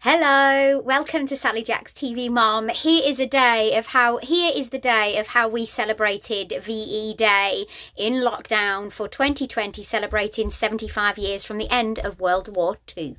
Hello, welcome to Sally Jack's TV Mom. Here is the day of how we celebrated VE Day in lockdown for 2020, celebrating 75 years from the end of World War II.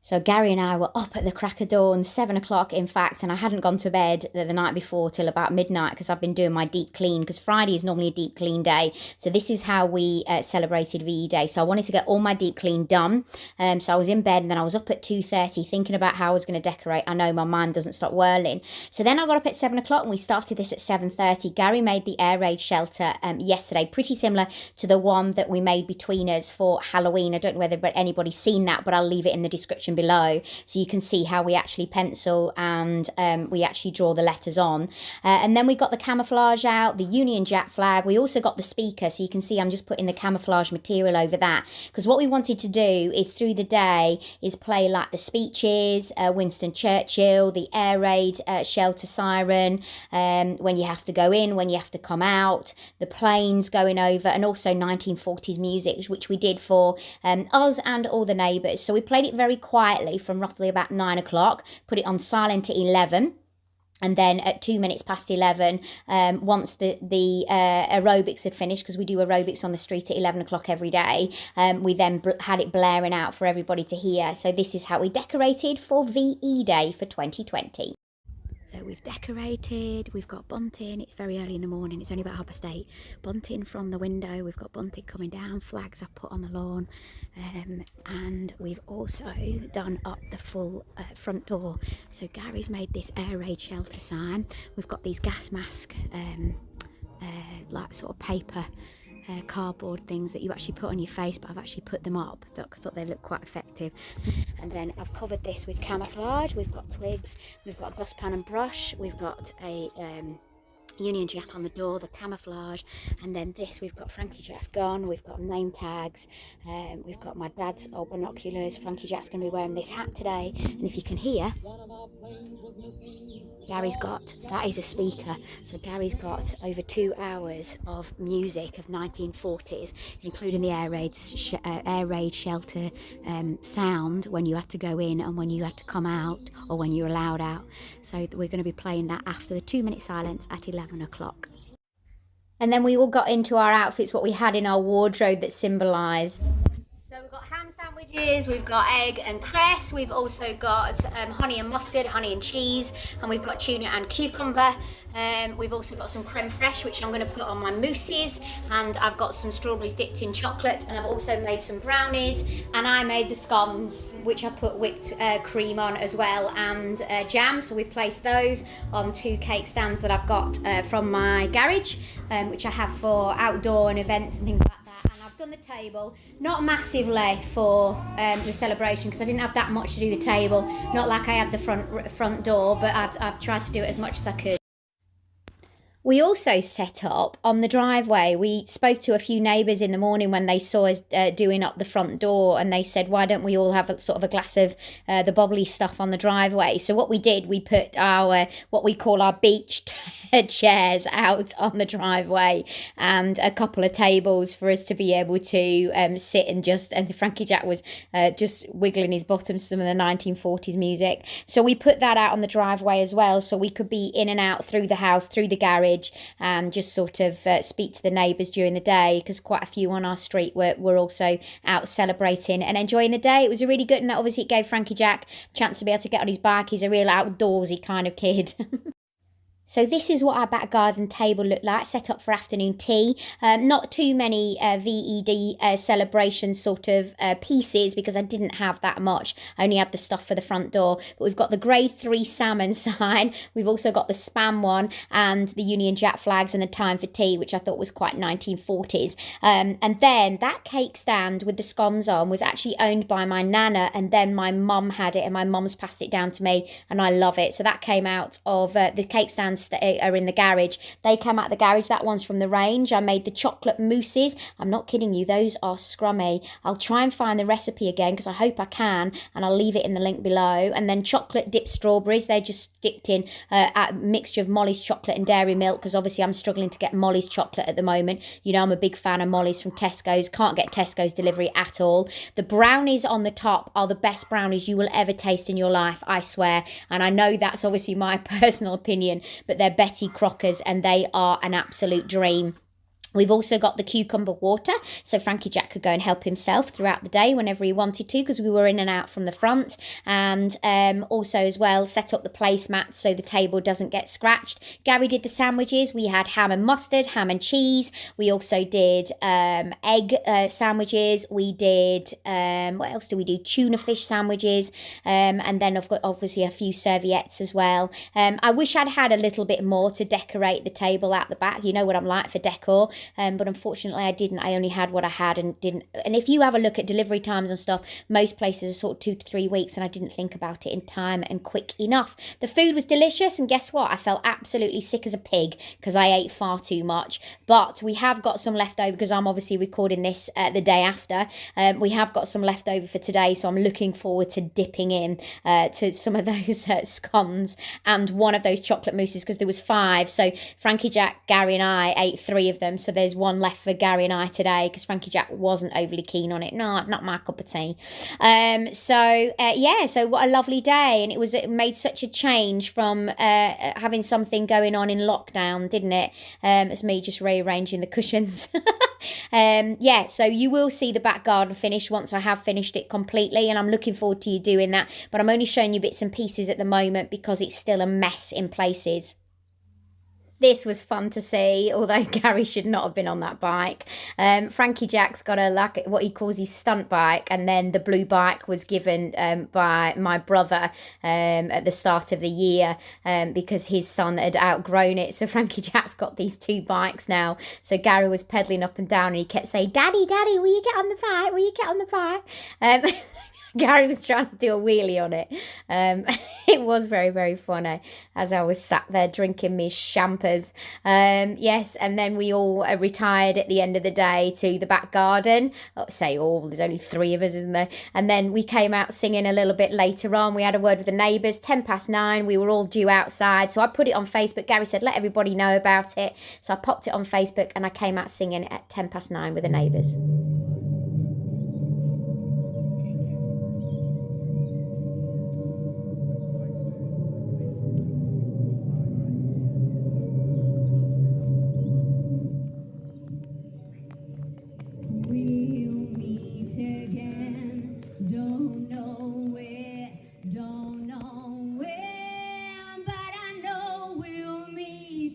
So Gary and I were up at the crack of dawn, 7 o'clock in fact, and I hadn't gone to bed the night before till about midnight because I've been doing my deep clean, because Friday is normally a deep clean day. So this is how we celebrated VE Day. So I wanted to get all my deep clean done. So I was in bed and then I was up at 2:30 thinking about how I was going to decorate. I know my mind doesn't stop whirling. So then I got up at 7 o'clock and we started this at 7:30. Gary made the air raid shelter yesterday, pretty similar to the one that we made between us for Halloween. I don't know whether anybody's seen that, but I'll leave it in the description below so you can see how we actually pencil and we actually draw the letters on. And then we got the camouflage out, the Union Jack flag. We also got the speaker, so you can see I'm just putting the camouflage material over that, because what we wanted to do is through the day is play like the speeches, Winston Churchill, the air raid shelter siren, when you have to go in, when you have to come out, the planes going over, and also 1940s music, which we did for us and all the neighbours. So we played it very quietly from roughly about 9 o'clock, put it on silent at 11. And then at 2 minutes past 11, once the aerobics had finished, because we do aerobics on the street at 11 o'clock every day, we then had it blaring out for everybody to hear. So this is how we decorated for VE Day for 2020. So we've decorated, we've got bunting, it's very early in the morning, it's only about 8:30. Bunting from the window, we've got bunting coming down, flags I've put on the lawn, and we've also done up the full front door. So Gary's made this air raid shelter sign. We've got these gas mask, like sort of paper, cardboard things that you actually put on your face, but I've actually put them up. I thought they looked quite effective. And then I've covered this with camouflage. We've got twigs, we've got a dustpan and brush, we've got a Union Jack on the door, the camouflage, and then this, we've got Frankie Jack's gun, we've got name tags, we've got my dad's old binoculars. Frankie Jack's going to be wearing this hat today, and if you can hear, Gary's got, that is a speaker, so Gary's got over 2 hours of music of 1940s, including the air raid shelter sound when you had to go in and when you had to come out, or when you were allowed out. So we're going to be playing that after the 2-minute silence at 11 o'clock. And then we all got into our outfits, what we had in our wardrobe that symbolised. So we've got ham sandwiches, we've got egg and cress, we've also got honey and mustard, honey and cheese, and we've got tuna and cucumber. We've also got some creme fraiche, which I'm going to put on my mousses, and I've got some strawberries dipped in chocolate, and I've also made some brownies, and I made the scones, which I put whipped cream on as well, and jam. So we placed those on 2 cake stands that I've got from my garage, which I have for outdoor and events and things like that. And I've done the table, not massively for the celebration, because I didn't have that much to do the table, not like I had the front door, but I've tried to do it as much as I could. We also set up on the driveway. We spoke to a few neighbours in the morning when they saw us doing up the front door, and they said, why don't we all have a sort of a glass of the bubbly stuff on the driveway? So what we did, we put our, what we call our beach chairs out on the driveway, and a couple of tables for us to be able to sit and Frankie Jack was just wiggling his bottom to some of the 1940s music. So we put that out on the driveway as well, so we could be in and out through the house, through the garage, and just sort of speak to the neighbours during the day, because quite a few on our street were also out celebrating and enjoying the day. It was a really good, and obviously it gave Frankie Jack a chance to be able to get on his bike. He's a real outdoorsy kind of kid. So this is what our back garden table looked like, set up for afternoon tea. Not too many VED celebration sort of pieces, because I didn't have that much. I only had the stuff for the front door. But we've got the grade 3 salmon sign. We've also got the spam one, and the Union Jack flags, and the time for tea, which I thought was quite 1940s. And then that cake stand with the scones on was actually owned by my nana, and then my mum had it, and my mum's passed it down to me, and I love it. So that came out of the cake stands are in the garage. They came out of the garage. That one's from the range. I made the chocolate mousses. I'm not kidding you. Those are scrummy. I'll try and find the recipe again because I hope I can, and I'll leave it in the link below. And then chocolate dipped strawberries. They're just dipped in a mixture of Molly's chocolate and dairy milk, because obviously I'm struggling to get Molly's chocolate at the moment. You know, I'm a big fan of Molly's from Tesco's. Can't get Tesco's delivery at all. The brownies on the top are the best brownies you will ever taste in your life, I swear. And I know that's obviously my personal opinion, but they're Betty Crocker's and they are an absolute dream. We've also got the cucumber water, so Frankie Jack could go and help himself throughout the day whenever he wanted to, because we were in and out from the front. And also as well, set up the placemats so the table doesn't get scratched. Gary did the sandwiches. We had ham and mustard, ham and cheese. We also did egg sandwiches. We did, what else do we do? Tuna fish sandwiches. And then I've got obviously a few serviettes as well. I wish I'd had a little bit more to decorate the table at the back. You know what I'm like for decor. But unfortunately I didn't. I only had what I had and didn't. And if you have a look at delivery times and stuff, most places are sort of 2 to 3 weeks, and I didn't think about it in time and quick enough. The food was delicious, and guess what? I felt absolutely sick as a pig because I ate far too much. But we have got some left over, because I'm obviously recording this the day after. We have got some left over for today, so I'm looking forward to dipping in to some of those scones and one of those chocolate mousses, because there was 5. So Frankie Jack, Gary and I ate 3 of them. So there's one left for Gary and I today, because Frankie Jack wasn't overly keen on it. No, not my cup of tea. Yeah, so what a lovely day. And it made such a change from having something going on in lockdown, didn't it? It's me just rearranging the cushions. Yeah, so you will see the back garden finished once I have finished it completely, and I'm looking forward to you doing that. But I'm only showing you bits and pieces at the moment because it's still a mess in places. This was fun to see, although Gary should not have been on that bike. Frankie Jack's got what he calls his stunt bike, and then the blue bike was given by my brother at the start of the year because his son had outgrown it. So Frankie Jack's got these 2 bikes now. So Gary was pedaling up and down, and he kept saying, "Daddy, Daddy, will you get on the bike? Will you get on the bike?" Gary was trying to do a wheelie on it. It was very, very funny as I was sat there drinking me champers. Yes, and then we all retired at the end of the day to the back garden. There's only 3 of us, isn't there? And then we came out singing a little bit later on. We had a word with the neighbours, 9:10. We were all due outside. So I put it on Facebook. Gary said, let everybody know about it. So I popped it on Facebook and I came out singing at 9:10 with the neighbours.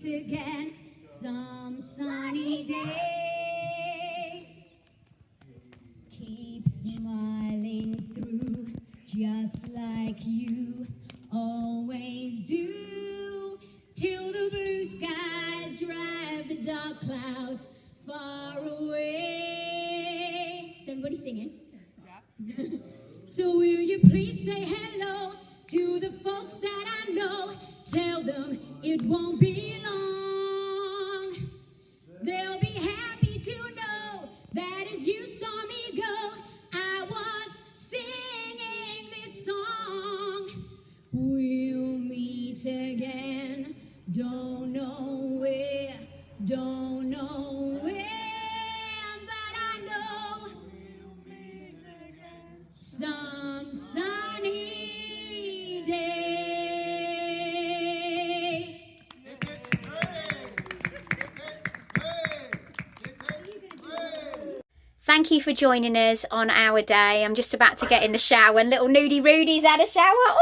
Again, some sunny day. Keep smiling through, just like you always do, till the blue skies drive the dark clouds far away. Is everybody singing? Yeah. So will you please say hello to the folks that I know? Tell them it won't be long. They'll be happy to know that as you saw me go, I was singing this song. We'll meet again, don't know where, don't know where, but I know we'll meet again some sunny day. Thank you for joining us on our day. I'm just about to get in the shower and little Nudie Rudy's had a shower. Ooh!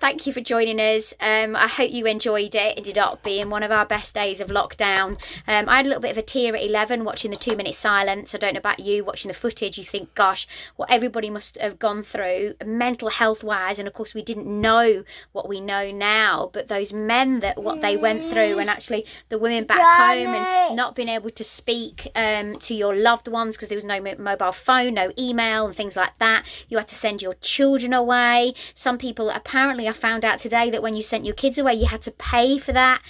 Thank you for joining us. I hope you enjoyed it. It ended up being one of our best days of lockdown. I had a little bit of a tear at 11 watching the 2-minute silence. I don't know about you, watching the footage, you think, gosh, what everybody must have gone through mental health wise. And of course we didn't know what we know now, but those men, what they went through, and actually the women back home and not being able to speak to your loved ones because there was no mobile phone, no email and things like that. You had to send your children away. Some people are apparently I found out today that when you sent your kids away, you had to pay for that.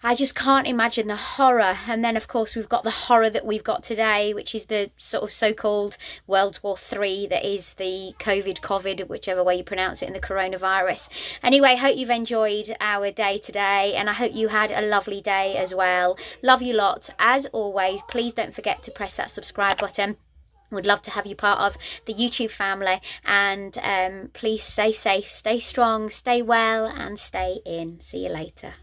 I just can't imagine the horror. And then, of course, we've got the horror that we've got today, which is the sort of so-called World War III, that is the COVID, whichever way you pronounce it, and the coronavirus. Anyway, hope you've enjoyed our day today, and I hope you had a lovely day as well. Love you lots. As always, please don't forget to press that subscribe button. Would love to have you part of the YouTube family, and please stay safe, stay strong, stay well, and stay in. See you later.